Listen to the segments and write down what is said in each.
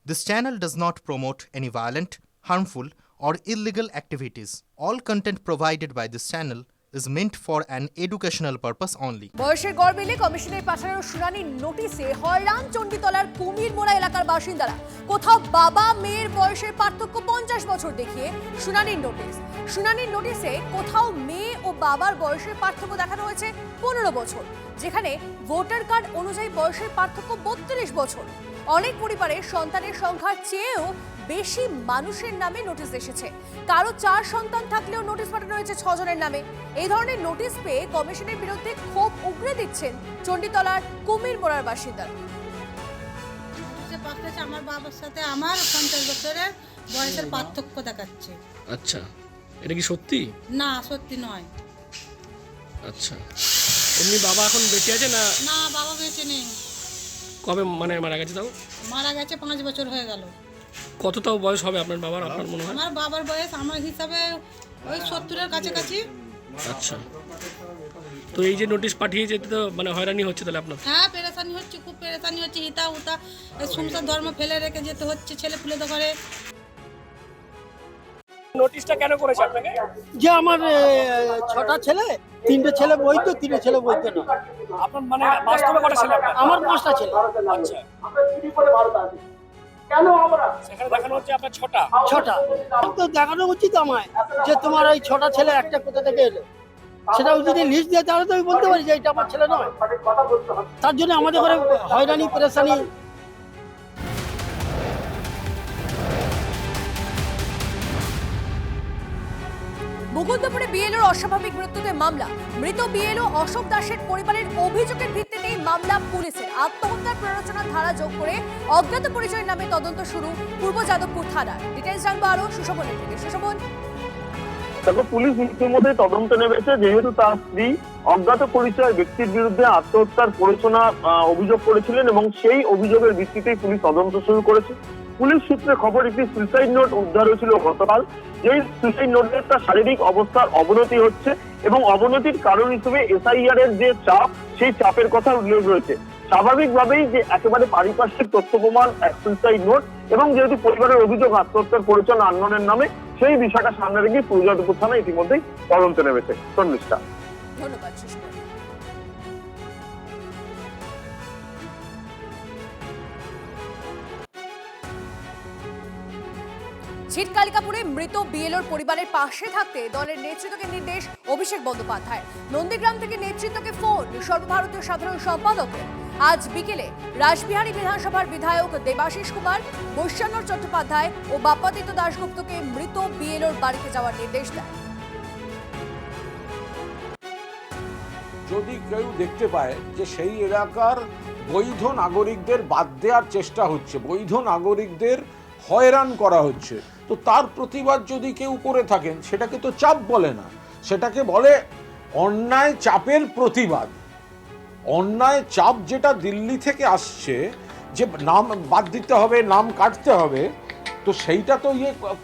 This channel does not promote any violent, harmful, or illegal activities. All content provided by this channel is meant for an educational purpose only. বয়সের গড় মিলে কমিশনের পাঠানোর শুনানির নোটিশে হয়রান চণ্ডীতলার কুমিরমোড়া এলাকার বাসিন্দারা। কোথাও বাবা মেয়ের বয়সের পার্থক্য 50 বছর দেখিয়ে শুনানির নোটিশ। শুনানির নোটিশে কোথাও মেয়ে ও বাবার বয়সের পার্থক্য দেখানো হয়েছে 15 বছর, যেখানে ভোটার কার্ড অনুযায়ী বয়সের পার্থক্য 32 বছর। অনেক পরিবারের সন্তানের সংখ্যার চেয়েও বেশি মানুষের নামে নোটিশ এসেছে। কারো 4 সন্তান থাকলেও নোটিশ পাঠানো হয়েছে 6 জনের নামে। এই ধরনের নোটিশ পেয়ে কমিশনের বিরুদ্ধে ক্ষোভ উগরে দিচ্ছেন চণ্ডীতলার কুমিরমোড়ার বাসিন্দারা। আমার বাবার সাথে আমার 50 বছরের বয়সের পার্থক্য দেখাচ্ছে। আচ্ছা, এটা কি সত্যি? না, সত্যি নয়। আচ্ছা, এমনি বাবা এখন বেঁচে আছে না? না, বাবা বেঁচে নেই। কবে মানে মারা গেছে? তাও মারা গেছে 5 বছর হয়ে গেল। কত তাও বয়স হবে আপনার বাবার, আপনার মনে হয়? আমার বাবার বয়স আমার হিসাবে ওই 70-এর কাছাকাছি। আচ্ছা, তো এই যে নোটিশ পাঠিয়েছে তো মানে হয়রানি হচ্ছে তাহলে আপনার? হ্যাঁ, পেরেশানি হচ্ছে, খুব পেরেশানি হচ্ছে। হিতা উতা সংসার ধর্ম ফেলে রেখে যেতে হচ্ছে ছেলে পুলে ঘরে। নোটিশটা কেন করেছে আপনাকে? যে আমার 6টা ছেলে, 3টে ছেলে বৈধ, 3টে ছেলে বৈধ না। আপনার মানে বাস্তবে কটা ছেলে আপনার? আমার 5টা ছেলে। আচ্ছা, সেখানে দেখানো হচ্ছে আপনার 6টা। তো দেখানো উচিত আমায় যে তোমার ওই 6টা ছেলে একটা কোথা থেকে এলো, সেটাও যদি লিস্ট দিয়ে তাহলে তো আমি বলতে পারি যে এটা আমার ছেলে নয়। তার জন্য আমাদের ঘরে হয়রানি পেরেশানি। মুকুন্দপুরে বিএলওর অস্বাভাবিক মৃত্যুতে মামলা। মৃত বিএলও অশোক দাসের পরিবারের অভিযোগের ভিত্তিতেই মামলা পুলিশের। আত্মহত্যার প্ররোচনার ধারা যোগ করে অজ্ঞাত পরিচয়ের নামে তদন্ত শুরু পূর্ব যাদবপুর থানার। ডিটেইলস জানবো আরো সুশোভনের থেকে। সুশোভন, তারপর পুলিশ ইতিমধ্যে তদন্ত নেমেছে, যেহেতু তার স্ত্রী অজ্ঞাত পরিচয় ব্যক্তির বিরুদ্ধে আত্মহত্যার প্ররোচনা অভিযোগ করেছিলেন এবং সেই অভিযোগের ভিত্তিতেই পুলিশ তদন্ত শুরু করেছে। পুলিশ সূত্রে খবর, একটি সুইসাইড নোট উদ্ধার হয়েছিল গতকাল। যেই সুইসাইড নোটের তার শারীরিক অবস্থার অবনতি হচ্ছে এবং অবনতির কারণ হিসেবে এসআইআর এর যে চাপ, সেই চাপের কথা উল্লেখ রয়েছে। স্বাভাবিকভাবেই যে একেবারে পারিপার্শ্বিক তথ্য প্রমাণ, সুইসাইড নোট এবং যেহেতু পরিবারের অভিযোগ আত্মহত্যার প্ররোচনা আন্দোলনের নামে, সেই বিষয়টা সামনে রেখে পূর্ব যাদবপুর থানা ইতিমধ্যেই তদন্তে নেমেছে। তন্মিষ্ঠা, ধন্যবাদ সুশোভন। ছিটকালিকাপুরে মৃত বিএলওর পরিবারের পাশে থাকতে দলের নেতৃত্বকে নির্দেশ অভিষেক বন্দ্যোপাধ্যায়। নন্দীগ্রাম থেকে নেতৃত্বকে ফোন সর্বভারতীয় সাধারণ সম্পাদকের। আজ বিকেলে রাসবিহারী বিধানসভার বিধায়ক দেবাশিস কুমার, বৈশ্যানর চট্টোপাধ্যায় ও বাপ্পাদিত্য দাশগুপ্তকে মৃত বিএলওর বাড়িতে যাওয়ার নির্দেশ দেয়। যদি কেউ দেখতে পায় যে সেই এলাকার বৈধ নাগরিকদের বাদ দেওয়ার চেষ্টা হচ্ছে, বৈধ নাগরিকদের হয়রান করা হচ্ছে, তো তার প্রতিবাদ যদি কেউ করে থাকেন, সেটাকে তো চাপ বলে না, সেটাকে বলে অন্যায় চাপের প্রতিবাদ। অন্যায় চাপ যেটা দিল্লি থেকে আসছে, যে নাম বাদ দিতে হবে, নাম কাটতে হবে, তো সেইটা তো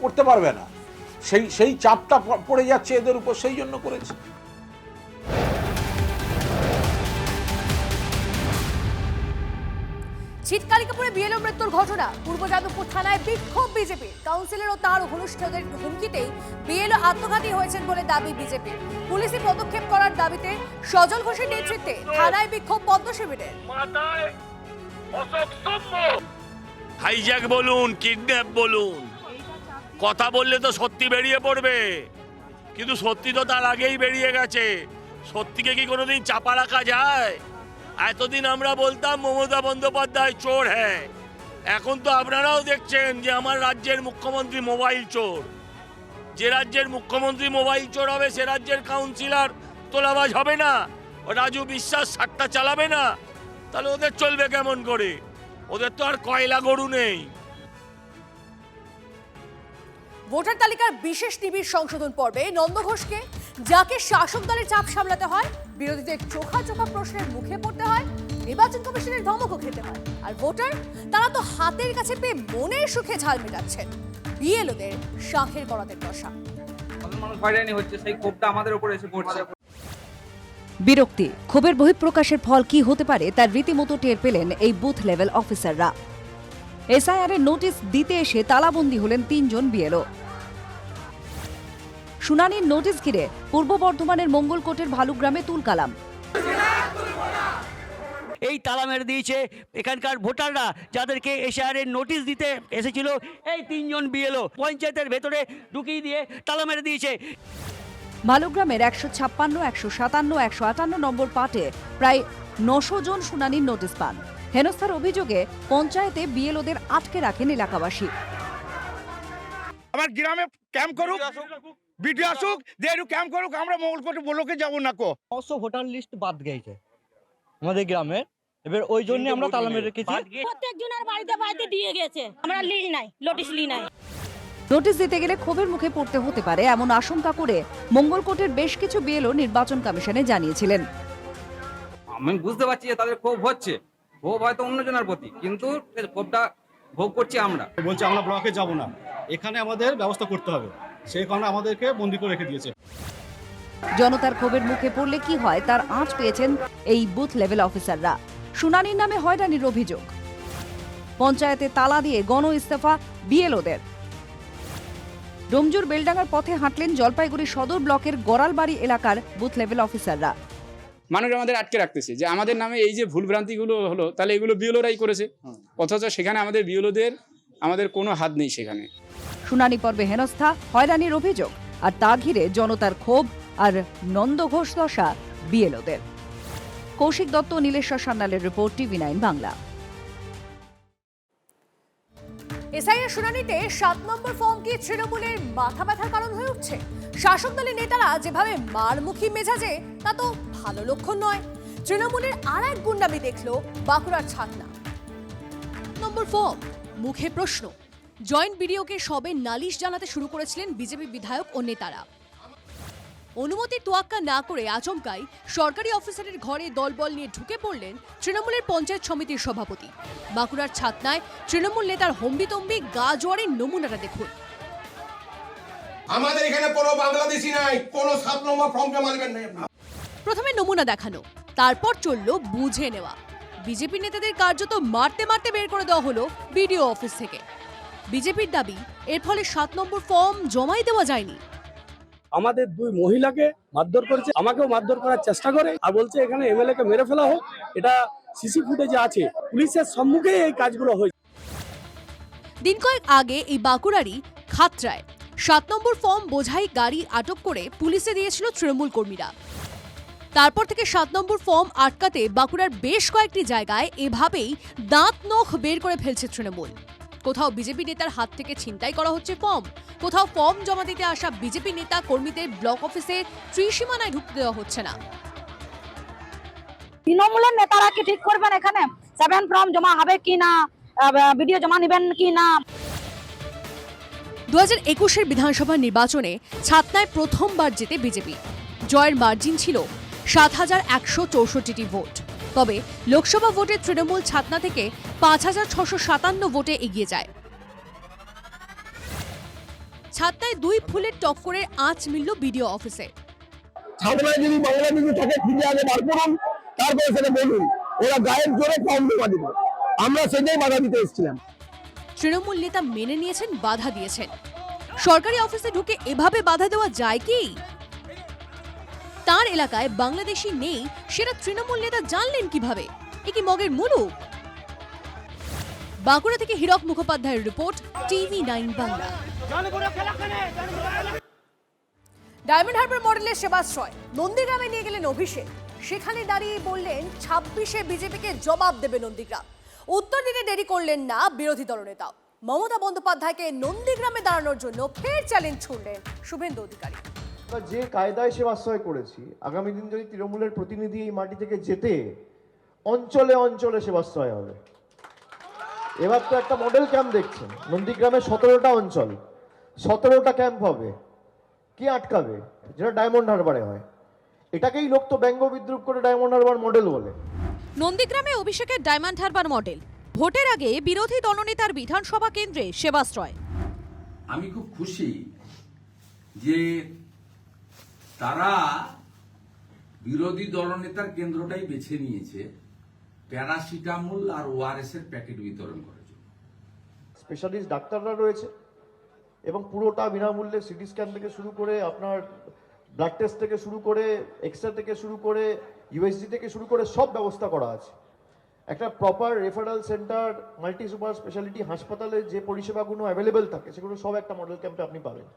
করতে পারবে না। সেই চাপটা পড়ে যাচ্ছে এদের উপর, সেই জন্য করেছে। ছিটকালিকাপুরে বিএলও মৃত্যুর ঘটনা। পূর্ব যাদবপুর থানায় বিক্ষোভ বিজেপির। কাউন্সিলর ও তার ঘনিষ্ঠদের হুমকিতেই বিএলও আত্মঘাতী হয়েছেন বলে দাবি বিজেপির। পুলিশি পদক্ষেপ করার দাবিতে সজল ঘোষের নেতৃত্বে থানায় বিক্ষোভ পদ্ম শিবিরের। হাইজ্যাক বলুন, কিডন্যাপ বলুন, কথা বললে তো সত্যি বেরিয়ে পড়বে, কিন্তু সত্যি তো তার আগেই বেরিয়ে গেছে। সত্যিকে কি কোনোদিন চাপা রাখা যায়? এতদিন আমরা বলতাম মমতা বন্দ্যোপাধ্যায় চোর, হ্যাঁ, এখন তো আপনারাও দেখছেন যে আমার রাজ্যের মুখ্যমন্ত্রী মোবাইল চোর। যে রাজ্যের মুখ্যমন্ত্রী মোবাইল চোর হবে, সে রাজ্যের কাউন্সিলর তোলাবাজ হবে না, রাজু বিশ্বাস সাট্টা চালাবে না, তাহলে ওদের চলবে কেমন করে? ওদের তো আর কয়লা গরু নেই। ভোটার তালিকার বিশেষ নিবিড় সংশোধন পর্বে নন্দ ঘোষকে, যাকে শাসক দলের চাপ সামলাতে হয়, বিরোধীদের চোখা চোখা প্রশ্নের মুখে পড়তে হয়, নির্বাচন কমিশনের ধমকও খেতে হয়, আর ভোটার তারা তো হাতের কাছে পেয়ে মনের সুখে ঝাল মেটাচ্ছেন। বিএলওদের শাঁখের করাতের দশা। বিরক্তি, ক্ষোভের বহিঃপ্রকাশের ফল কি হতে পারে তার রীতিমতো টের পেলেন এই বুথ লেভেল অফিসাররা। এসআইআরের নোটিশ দিতে এসে তালাবন্দী হলেন 3 জন বিএলও। শুনানির নোটিশ ঘিরে পূর্ব বর্ধমানের মঙ্গলকোটের ভালুগ্রামে তুলকালাম। এই তালা মেরে দিয়েছে এখানকার ভোটাররা, যাদেরকে এসআইআরের নোটিশ দিতে এসেছিল, এই 3 জন বিএলও পঞ্চায়েতের ভেতরে ঢুকিয়ে দিয়ে তালা মেরে দিয়েছে। ভালুগ্রামের 156, 157, 158 নম্বর পার্টে প্রায় 900 জন শুনানির নোটিশ পান। হেনস্থার অভিযোগে পঞ্চায়েতে বিএলওদের আটকে রাখেন এলাকাবাসী। আমার গ্রামে ক্যাম্প করুক, ভিডিও আসুক, দেরু ক্যাম্প করুক, আমরা মঙ্গলকোটে বলোকে যাব না কো। 900 ভোটার লিস্ট বাদ গেছে আমাদের গ্রামে, এবার ওই জন্য আমরা তালা মেরে রেখেছি। প্রত্যেকজনের বাড়িতে বাড়িতে দিয়ে গেছে, আমরা লিই নাই, নোটিশ লিই নাই। নোটিশ দিতে গেলে ক্ষোভের মুখে পড়তে হতে পারে এমন আশঙ্কা করে মঙ্গলকোটের বেশ কিছু বিএলও নির্বাচন কমিশনে জানিয়েছিলেন। আমি বুঝতে পারছি যে তাদের ক্ষোভ হচ্ছে, ক্ষোভ হয়তো অন্যজনের প্রতি, কিন্তু ক্ষোভটা ভোগ করছি আমরা। বলছে আমরা ব্লকে যাব না, এখানে আমাদের ব্যবস্থা করতে হবে, সেই কারণে আমাদেরকে বন্দি করে রেখে দিয়েছে। জনতার ক্ষোভের মুখে পড়লে কি হয় তার আঁচ পেয়েছেন এই বুথ লেভেল অফিসাররা। শুনানির নামে হয়রানির অভিযোগ, পঞ্চায়েতে তালা দিয়ে গণ ইস্তফা বিএলওদের। ডোমজুর বেলডাঙ্গার পথে হাঁটলেন জলপাইগুড়ি সদর ব্লকের গড়ালবাড়ি এলাকার বুথ লেভেল অফিসাররা। মানুষ আমাদের আটকে রাখতেছে যে আমাদের নামে এই যে ভুলভ্রান্তিগুলো হলো, তাহলে এগুলো বিএলওরাই করেছে, অথচ সেখানে আমাদের বিএলওদের আমাদের কোনো হাত নেই সেখানে। শুনানি পর্বে হেনস্থা, হয়রানির অভিযোগ, আর তা ঘিরে জনতার ক্ষোভ আর নন্দঘোষ দশা বিএলওদের। কৌশিক দত্ত, নীলেশ্বর সান্যালের রিপোর্ট, TV9 বাংলা। এসআইআর শুনানিতে 7 নম্বর ফর্ম কি তৃণমূলের মাথা ব্যথার কারণ হয়ে উঠছে? শাসক দলের নেতারা যেভাবে মারমুখী মেজাজে, তা তো ভালো লক্ষণ নয়। তৃণমূলের আর এক গুন্ডামি দেখলো বাঁকুড়ার ছাতনা। নম্বর ফর্ম, মুখে প্রশ্ন। জয়েন্ট বিডিওকে সবে নালিশ জানাতে শুরু করেছিলেন বিজেপি বিধায়ক ও নেতারা। অনুমতির তোয়াক্কা না করে আচমকাই সরকারি অফিসারের ঘরে দলবল নিয়ে ঢুকে পড়লেন তৃণমূলের পঞ্চায়েত সমিতির সভাপতি। বাঁকুড়ার ছাতনায় তৃণমূল নেতার হম্বিতম্বি গা জোয়ারের নমুনাটা দেখুন। আমাদের এখানে কোনো বাংলাদেশি নাই, কোনো 7 নম্বর ফর্ম জমা নেবেন না। প্রথমে নমুনা দেখানো, তারপর চলল বুঝে নেওয়া। বিজেপি নেতাদের কার্যত মারতে মারতে বের করে দেওয়া হলো বিডিও অফিস থেকে। বিজেপির দাবি, এর ফলে 7 নম্বর ফর্ম জমাই দেওয়া যায়নি। আমাদের 2 মহিলাকে মারধর করেছে, আমাকেও মারধর করার চেষ্টা করে, আর বলছে এখানে এমএলএ কে মেরে ফেলা হোক। এটা সিসি ফুটেজে আছে, পুলিশের সম্মুখে এই কাজগুলো হয়েছে। দিন কয়েক আগে এই বাঁকুড়ারই খাতড়ায় 7 নম্বর ফর্ম বোঝাই গাড়ি আটক করে পুলিশে দিয়েছিল তৃণমূল কর্মীরা। তারপর থেকে 7 নম্বর ফর্ম আটকাতে বাঁকুড়ার বেশ কয়েকটি জায়গায় এভাবেই দাঁত নখ বের করে ফেলছে তৃণমূল। কোথাও বিজেপি নেতার হাত থেকে ছিনতাই করা হচ্ছে ফর্ম, কোথাও ফর্ম জমা দিতে আসা বিজেপি নেতা কর্মীদের ব্লক অফিসে ত্রিসীমানায় ঢুকতে দেওয়া হচ্ছে না। তৃণমূলের নেতারা কি ঠিক করবেন এখানে 7 ফর্ম জমা হবে কি না, ভিডিও জমা নেবেন কি না? 2021-এর বিধানসভা নির্বাচনে ছাতনায় প্রথমবার জেতে বিজেপি। জয়ের মার্জিন ছিল 7,164টি ভোট। তবে লোকসভা ভোটে তৃণমূল ছাতনা থেকে 5,657 ভোটে এগিয়ে যায়। ছাতনায় 2 ফুলের টক্করে আঁচ মিলল বিডিও অফিসে। ছাত্ররা যদি বাংলা বিজু থাকে ফিরে আগে বার করুন, তারপরে সেটা বলুন, ওরা গায়ের জোরে ফর্ম জমা দিবে। আমরা সেটাই বাধা দিতে এসেছিলাম। তৃণমূল নেতা মেনে নিয়েছেন, বাধা দিয়েছেন। সরকারি অফিসে ঢুকে এভাবে বাধা দেওয়া যায় কি? তার এলাকায় বাংলাদেশি নেই সেটা তৃণমূল নেতা জানলেন কিভাবে? এ কি মগের মুলুক? বাঁকুড়া থেকে হীরক মুখোপাধ্যায়ের report, TV9 Bangla. Diamond Harbour মডেলের সেবাশ্রয় নন্দীগ্রামে নিয়ে গেলেন অভিষেক। সেখানে দাঁড়িয়ে বললেন 26-এ বিজেপিকে জবাব দেবে নন্দীগ্রাম। উত্তর দিতে দেরি করলেন না বিরোধী দলনেতা। মমতা বন্দ্যোপাধ্যায়কে নন্দীগ্রামে দাঁড়ানোর জন্য ফের চ্যালেঞ্জ ছুড়লেন শুভেন্দু অধিকারী। যে কায়দায় সেবাশ্রয় করেছি, আগামী দিন যদি তৃণমূলের প্রতিনিধি এই মাটি থেকে যেতে, অঞ্চলে অঞ্চলে সেবাশ্রয় হবে। এবার তো একটা মডেল ক্যাম্প দেখছেন, নন্দীগ্রামে 17টা অঞ্চল, 17টা ক্যাম্প হবে। কি আটকাবে? যেটা ডায়মন্ড হারবারে হয়। এটাকেই লোক তো ব্যঙ্গ বিদ্রুপ করে ডায়মন্ড হারবার মডেল বলে। নন্দীগ্রামে অভিষেকের ডায়মন্ড হারবার মডেল। ভোটের আগে বিরোধী দলনেতার বিধানসভা কেন্দ্রে সেবাশ্রয়। আমি খুব খুশি যে তারা বিরোধী দলনেতার কেন্দ্রটাই বেছে নিয়েছে প্যারাসিটামল আর ওআরএস এর প্যাকেট বিতরণ করার জন্য। স্পেশালিস্ট ডাক্তাররা রয়েছে এবং পুরোটা বিনামূল্যে সিটি স্ক্যান থেকে শুরু করে আপনার ব্লাড টেস্ট থেকে শুরু করে এক্সরে থেকে শুরু করে ইউএসজি থেকে শুরু করে সব ব্যবস্থা করা আছে। একটা proper referral centre, multi super speciality হাসপাতালে যে পরিষেবাগুলো অ্যাভেলেবেল থাকে সেগুলো সব একটা মডেল ক্যাম্পে আপনি পাবেন।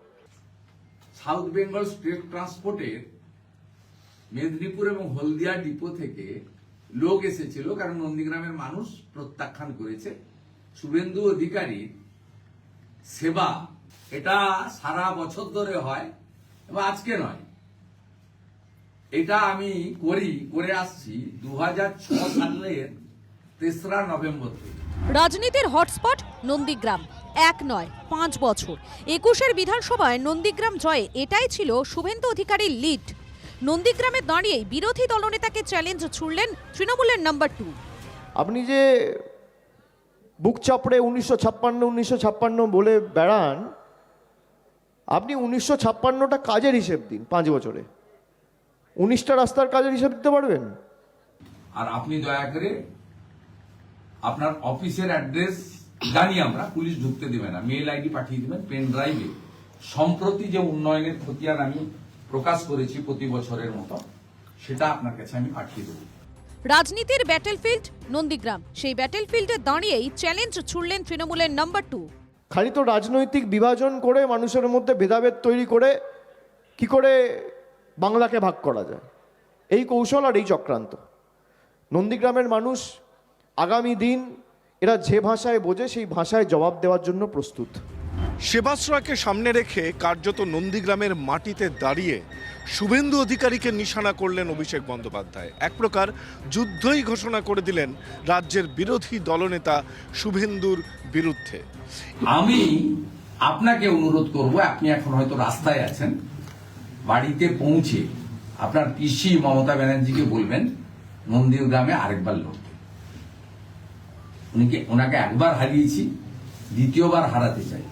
সাউথ বেঙ্গল স্টেট ট্রান্সপোর্টের মেদিনীপুর এবং হলদিয়া ডিপো থেকে লোক এসেছিল, কারণ নন্দীগ্রামের মানুষ প্রত্যাখ্যান করেছে। শুভেন্দু অধিকারীর সেবা এটা সারা বছর ধরে হয় এবং আজকে নয়, এটা আমি করে আসছি 2006 সালের 3রা নভেম্বর থেকে। রাজনীতির হটস্পট নন্দীগ্রাম, 1 নয় 5 বছর 21-এর বিধানসভায় নন্দীগ্রাম জয়ে এটাই ছিল শুভেন্দু অধিকারীর লিড। নন্দীগ্রামে দাঁড়িয়েই বিরোধী দলনেতাকে চ্যালেঞ্জ ছুড়লেন তৃণমূলের নাম্বার 2। আপনি যে বুক চাপড়ে 1956 বলে বেড়ান, আপনি 1956টা কাজের হিসেব দিন 5 বছরে, 19টা রাস্তার কাজের হিসেব দিতে পারবেন? আর আপনি দয়া করে আপনার অফিসের অ্যাড্রেস জানি আমরা, পুলিশ ঢুকতে দেবে না, মেল আইডি পাঠিয়ে দেবেন পেন ড্রাইভে। সম্প্রতি যে উন্নয়নের খতিয়ান আমি প্রকাশ করেছি প্রতি বছরের মতো, সেটা আপনার কাছে আমি পাঠিয়ে দেবো। রাজনীতির ব্যাটেলফিল্ড নন্দীগ্রাম, সেই ব্যাটেলফিল্ডে দাঁড়িয়েই চ্যালেঞ্জ ছুড়লেন তৃণমূলের নাম্বার 2। খালি তো রাজনৈতিক বিভাজন করে মানুষের মধ্যে ভেদাভেদ তৈরি করে কি করে বাংলাকে ভাগ করা যায়, এই কৌশল আর এই চক্রান্ত। নন্দীগ্রামের মানুষ আগামী দিন এরা যে ভাষায় বোঝে সেই ভাষায় জবাব দেওয়ার জন্য প্রস্তুত। সেবাশ্রয়কে সামনে রেখে কার্যত নন্দীগ্রামের মাটিতে দাঁড়িয়ে শুভেন্দু অধিকারীকে নিশানা করলেন অভিষেক বন্দ্যোপাধ্যায়। এক প্রকার যুদ্ধই ঘোষণা করে দিলেন রাজ্যের বিরোধী দলনেতা শুভেন্দুর বিরুদ্ধে। আমি আপনাকে অনুরোধ করব, আপনি এখন হয়তো রাস্তায় আছেন, বাড়িতে পৌঁছে আপনার পিসি মমতা ব্যানার্জিকে বলবেন নন্দীগ্রামে আরেকবার লড়তে। ওনাকে একবার হারিয়েছি, দ্বিতীয়বার হারাতে চাই।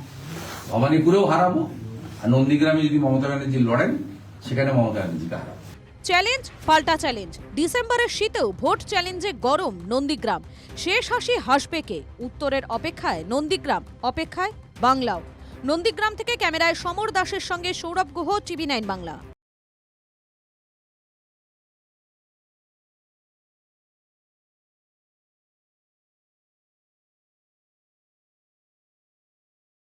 ভবানীপুরেও হারাবো, আর নন্দীগ্রামে যদি মমতা ব্যানার্জি লড়েন সেখানে মমতা ব্যানার্জিকে হারাবো। চ্যালেঞ্জ পাল্টা চ্যালেঞ্জ। ডিসেম্বরের শীতেও ভোট চ্যালেঞ্জে গরম নন্দীগ্রাম। শেষ হাসি হাসবে কে? উত্তরের অপেক্ষায় নন্দীগ্রাম, অপেক্ষায় বাংলাও। নন্দীগ্রাম থেকে ক্যামেরায় সমর দাসের সঙ্গে সৌরভ গুহ, টিভি 9 বাংলা।